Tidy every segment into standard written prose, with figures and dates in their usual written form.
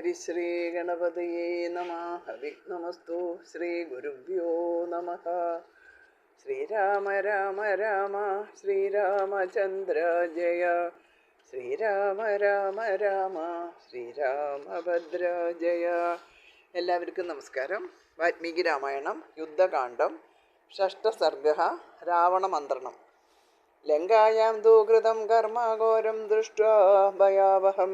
ഹരിശ്രീ ഗണപതയേ നമഃ. ഹവിഘ്നമസ്തു. ശ്രീ ഗുരുഭ്യോ നമഃ. ശ്രീരാമ രാമ രാമ ശ്രീരാമചന്ദ്ര ജയ. ശ്രീരാമ രാമ രാമ ശ്രീരാമഭദ്ര ജയ. എല്ലാവർക്കും നമസ്കാരം. വാൽമീകി രാമായണം യുദ്ധകാന്ഡം ഷഷ്ടസർഗ. രാവണമന്ത്രണം. ലങ്കായാം ദൂകൃതം കർമ്മ ഘോരം ദൃഷ്ട്വാ ഭയാവഹം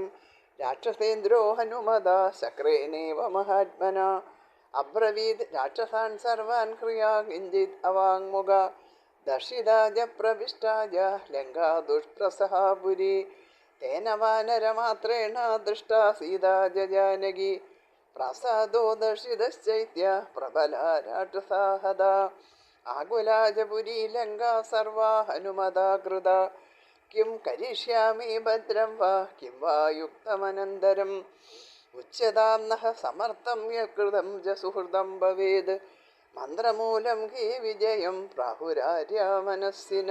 രാക്ഷസേന്ദ്രോ ഹനുമത ശക്രേണേവ മഹാത്മന അബ്രവീത് രാക്ഷസാൻ സർവാൻ ക്രിയാ കിഞ്ചിത് അവാങ്മുഖ ദർശിതാജ പ്രവിഷ്ടാജ ലങ്കാ ദുഷ്പ്രസഹാപുരി തേന വാനരമാത്രേണ ദൃഷ്ടാ സീതാ ജാനകി പ്രാസാദോ ദർശിതശ്ചൈത്യ പ്രബല രാക്ഷസാ ഹതാ ആകുലാജപുരി ലങ്കാ സർവാ ഹനുമതാ കൃത കിം കരിഷ്യാമി ഭദ്രം വാ കിം വാ യുക്തമനന്തരം ഉച്യതാം നഃ സമർത്ഥം യകൃതം ച സുഹൃദം ഭവേത് മന്ത്രമൂലം ഹി വിജയം പ്രാഹുരാര്യ മനസ്സിന.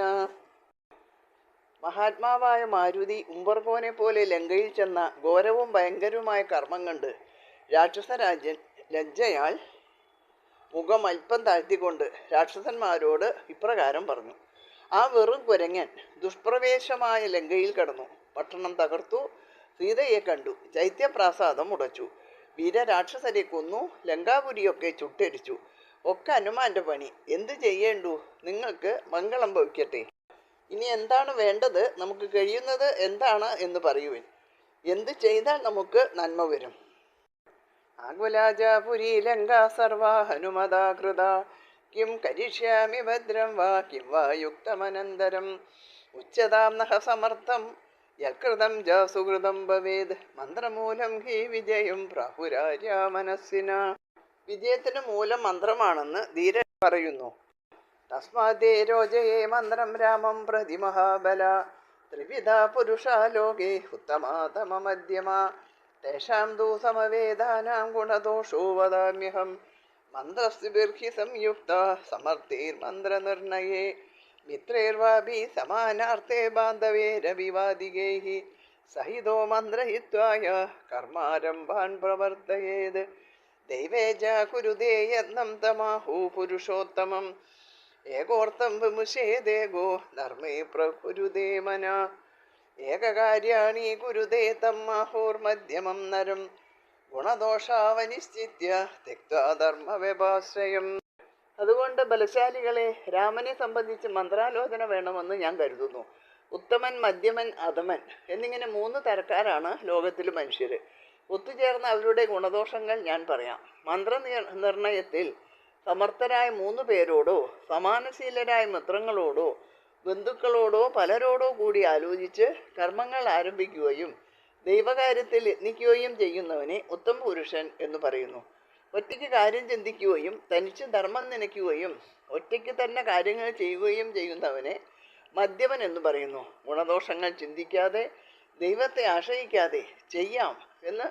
മഹാത്മാവായ മാരുതി ഉംബർകോനെ പോലെ ലങ്കയിൽ ചെന്ന ഘോരവും ഭയങ്കരവുമായ കർമ്മം കണ്ട് രാക്ഷസരാജൻ ലജ്ജയാൽ മുഖം അല്പം താഴ്ത്തിക്കൊണ്ട് രാക്ഷസന്മാരോട് ഇപ്രകാരം പറഞ്ഞു. ആ വെറും കുരങ്ങൻ ദുഷ്പ്രവേശമായ ലങ്കയിൽ കടന്നു, പട്ടണം തകർത്തു, സീതയെ കണ്ടു, ചൈത്യപ്രാസാദം ഉടച്ചു, വീരരാക്ഷസരെ കൊന്നു, ലങ്കാപുരിയൊക്കെ ചുട്ടരിച്ചു. ഒക്കെ ഹനുമാന്റെ പണി. എന്ത് ചെയ്യേണ്ടു? നിങ്ങൾക്ക് മംഗളം ഭവിക്കട്ടെ. ഇനി എന്താണ് വേണ്ടത്? നമുക്ക് കഴിയുന്നത് എന്താണ് എന്ന് പറയുവിൻ. എന്ത് ചെയ്താൽ നമുക്ക് നന്മ വരും? ആകുലാജപുരി ലങ്കാ സർവാ ഹനുമതാ കൃത കിം കരിഷ്യാമി ഭദ്രം വാ കിം വാ യുക്തമനന്തരം ഉച്യതാം നഃ സമർത്ഥം യൽകൃതം ച സുഹൃദം ഭവേത് മന്ത്രമൂലം ഹി വിജയം പ്രാഹുരാര്യ മനസ്സിന. വിജയത്തിന് മൂലം മന്ത്രമാണെന്ന് ധീരൻ പറയുന്നു. തസ്മാദേ രോജയേ മന്ത്രം രാമം പ്രതി മഹാബല ത്രിവിധ പുരുഷാ ലോകേ ഉത്തമാതമ മധ്യമ തേഷാം തൂ സമവേദാനാം ഗുണദോഷോ വദാമ്യഹം മന്ത്രസ്ഭിർഹി സംയുക്ത സമർത്ഥൈർമന്ത്രനിർണയേ മിത്രൈർവാഭി സമാനാർത്ഥേ ബാന്ധവേരവിവാദികൈഃ സഹിതോ മന്ത്രഹിത്വായ കർമാരംഭാൻ പ്രവർത്തയേത് ദൈവേ ച കുരുതേ യത്നം തമാഹു പുരുഷോത്തമം ഏകോർത്ഥം വിമുഷേദേഗോ ധർമ്മേ പ്രകുരുതേ മനഃ ഏകകാര്യാണി കുരുതേ തമ്മാഹോർമധ്യമം നരം ഗുണദോഷാവനിശ്ചിത്യ തെക്ത്വാ ധർമ്മവ്യപാശ്രയം. അതുകൊണ്ട് ബലശാലികളെ, രാമനെ സംബന്ധിച്ച് മന്ത്രാലോചന വേണമെന്ന് ഞാൻ കരുതുന്നു. ഉത്തമൻ, മധ്യമൻ, അധമൻ എന്നിങ്ങനെ 3 തരക്കാരാണ് ലോകത്തിൽ മനുഷ്യർ. ഒത്തുചേർന്ന അവരുടെ ഗുണദോഷങ്ങൾ ഞാൻ പറയാം. മന്ത്രനിർണയത്തിൽ സമർത്ഥരായ 3 പേരോടോ സമാനശീലരായ മിത്രങ്ങളോടോ ബന്ധുക്കളോടോ പലരോടോ കൂടി ആലോചിച്ച് കർമ്മങ്ങൾ ആരംഭിക്കുകയും ദൈവകാര്യത്തിൽ യത്നിക്കുകയും ചെയ്യുന്നവനെ ഉത്തമ പുരുഷൻ എന്ന് പറയുന്നു. ഒറ്റയ്ക്ക് കാര്യം ചിന്തിക്കുകയും തനിച്ച് ധർമ്മം നനയ്ക്കുകയും ഒറ്റയ്ക്ക് തന്നെ കാര്യങ്ങൾ ചെയ്യുകയും ചെയ്യുന്നവനെ മധ്യമൻ എന്ന് പറയുന്നു. ഗുണദോഷങ്ങൾ ചിന്തിക്കാതെ ദൈവത്തെ ആശ്രയിക്കാതെ ചെയ്യാം എന്ന്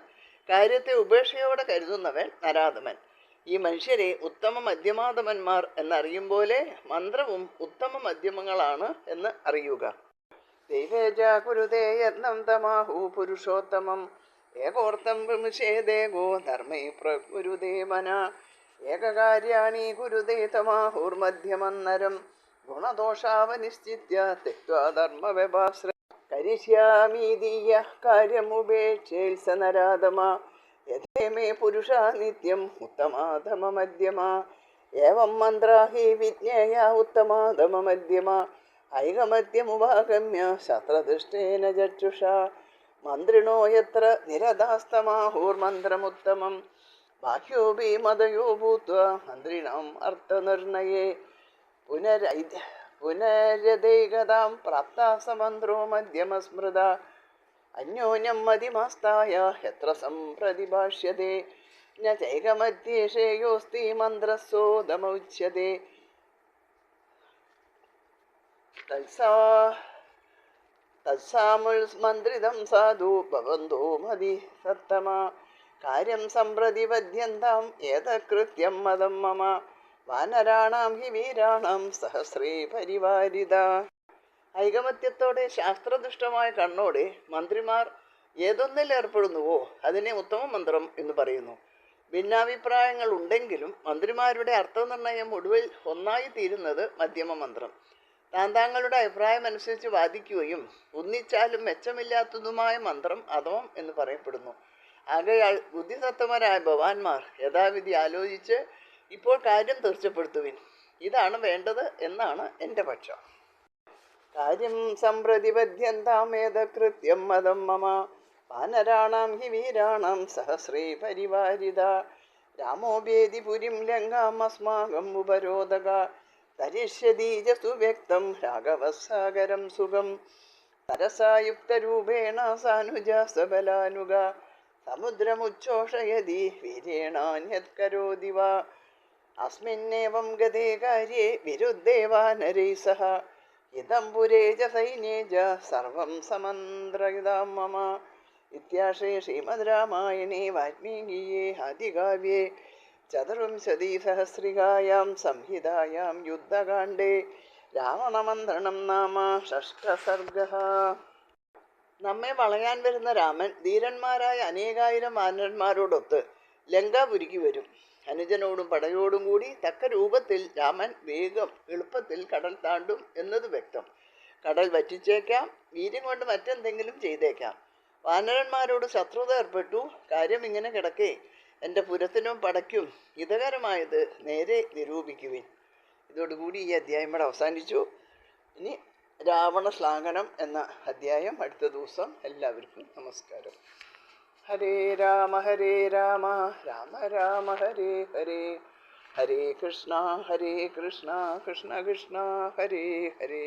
കാര്യത്തെ ഉപേക്ഷയോടെ കരുതുന്നവൻ നരാധമൻ. ഈ മനുഷ്യരെ ഉത്തമ മധ്യമാധമന്മാർ എന്നറിയും പോലെ മന്ത്രവും ഉത്തമ മധ്യമങ്ങളാണ് എന്ന് അറിയുക. ദൈവേജ കുരുതേ യത്നം തമാഹു പുരുഷോത്തമം ഏകോർത്ഥം വിമുഷേദേഗോ ധർമ്മേ പ്രകുരുതേ മനഃ ഏകകാര്യാണി കുരുതേ തമാഹുർമധ്യമം നരം ഗുണദോഷാവനിശ്ചിത്യ തെക്ത്വാ ധർമ്മവ്യപാശ്രയം കരിഷ്യാമീതി യഃ കാര്യമുപേക്ഷേത്സ നരാധമ യഥേ മേ പുരുഷാ നിത്യം ഉത്തമാധമ മധ്യമ ഏവം മന്ത്രാ ഹി വിജ്ഞേയ ഉത്തമാധമ മധ്യമ ഐകമത്യമുപാഗമ്യ ശസ്ത്രദൃഷ്ടേന ചക്ഷുഷാ മന്ത്രിണോ യത്ര നിരതാസ്തമാഹോർമന്ത്രമുത്തമം ബാഹ്യോപി മതയോ ഭൂത്വാ മന്ത്രിണാം അർത്ഥനിർണയേ പുനരൈകതാം പ്രാപ്താ സമന്ത്രോ മധ്യമസ്മൃത അന്യോന്യം മതിമാസ്തായ യത്ര സംപ്രതിഭാഷ്യതേ ന ചൈകമധ്യേ ശ്രേയോസ്തി മന്ത്രസ്സോദമുച്യതേ തത്സാമുൽമന്ത്രിതം സാധു ഭവന്തോ മതി സത്തമ കാര്യം സംപ്രതിപദ്യന്താം ഏതകൃത്യം മതം മമ വാനരാണാം ഹി വീരാണാം സഹസ്രേ പരിവാരിത. ഐകമത്യത്തോടെ ശാസ്ത്രദുഷ്ടമായ കണ്ണോടെ മന്ത്രിമാർ ഏതൊന്നിൽ ഏർപ്പെടുന്നുവോ അതിനെ ഉത്തമ മന്ത്രം എന്ന് പറയുന്നു. ഭിന്നാഭിപ്രായങ്ങൾ ഉണ്ടെങ്കിലും മന്ത്രിമാരുടെ അർത്ഥനിർണയം ഒടുവിൽ ഒന്നായി തീരുന്നത് മധ്യമ മന്ത്രം. താന്താങ്ങളുടെ അഭിപ്രായമനുസരിച്ച് വാദിക്കുകയും ഒന്നിച്ചാലും മെച്ചമില്ലാത്തതുമായ മന്ത്രം അധമം എന്ന് പറയപ്പെടുന്നു. ആകയാൽ ബുദ്ധിസത്തമരായ ഭവാന്മാർ യഥാവിധി ആലോചിച്ച് ഇപ്പോൾ കാര്യം തീർച്ചപ്പെടുത്തുവിൻ. ഇതാണ് വേണ്ടത് എന്നാണ് എൻ്റെ പക്ഷം. കാര്യം സംപ്രതിപദ്യന്താമേതകൃത്യം മതം മമ വാനരാണാം ഹി വീരാണാം സഹസ്രേ പരിവാരിത രാമോപേതി പുരിം ലങ്കാം അസ്മാകം ഉപരോധക തരിഷ്യതീജസു വ്യക്തം രാഘവസാഗരം സുഖം തരസായുക്തരൂപേണ സാനുജ സബലാനുഗ സമുദ്രമുച്ഛോഷയതി വീരേണാന്യത്കരോതി വാ അസ്മിന്നേവം ഗതേ കാര്യേ വിരുദ്ധേ വാനരൈ സഹ ഇതം പുരേ ച സൈന്യേ ച സർവം സമന്ത്രയിതാം മമ. ഇത്യാശ്രേ ശ്രീമദ് രാമായണേ വാൽമീകിയേ ആദികാവ്യേ ചതുർവിംശതിസഹസ്രികായാം സംഹിതായാം യുദ്ധകാണ്ഡേ രാവണമന്ത്രണം നാമ ഷഷ്ഠസർഗഃ. നമ്മെ വളയാൻ വരുന്ന രാമൻ ധീരന്മാരായ അനേകായിരം വാനരന്മാരോടൊത്ത് ലങ്കാപുരിക്ക് വരും. അനുജനോടും പടയോടും കൂടി തക്ക രൂപത്തിൽ രാമൻ വേഗം എളുപ്പത്തിൽ കടൽ താണ്ടും എന്നത് വ്യക്തം. കടൽ വറ്റിച്ചേക്കാം, വീര്യം കൊണ്ട് മറ്റെന്തെങ്കിലും ചെയ്തേക്കാം. വാനരന്മാരോട് ശത്രുത ഏർപ്പെട്ടു. കാര്യം ഇങ്ങനെ കിടക്കെ എൻ്റെ പുരത്തിനും പടയ്ക്കും ഹിതകരമായത് നേരെ നിരൂപിക്കുവിൻ. ഇതോടുകൂടി ഈ അധ്യായം ഇവിടെ അവസാനിച്ചു. ഇനി രാവണ ശ്ലാഘനം എന്ന അധ്യായം അടുത്ത ദിവസം. എല്ലാവർക്കും നമസ്കാരം. ഹരേ രാമ രാമ രാമ ഹരേ ഹരേ, ഹരേ കൃഷ്ണ കൃഷ്ണ കൃഷ്ണ ഹരേ ഹരേ.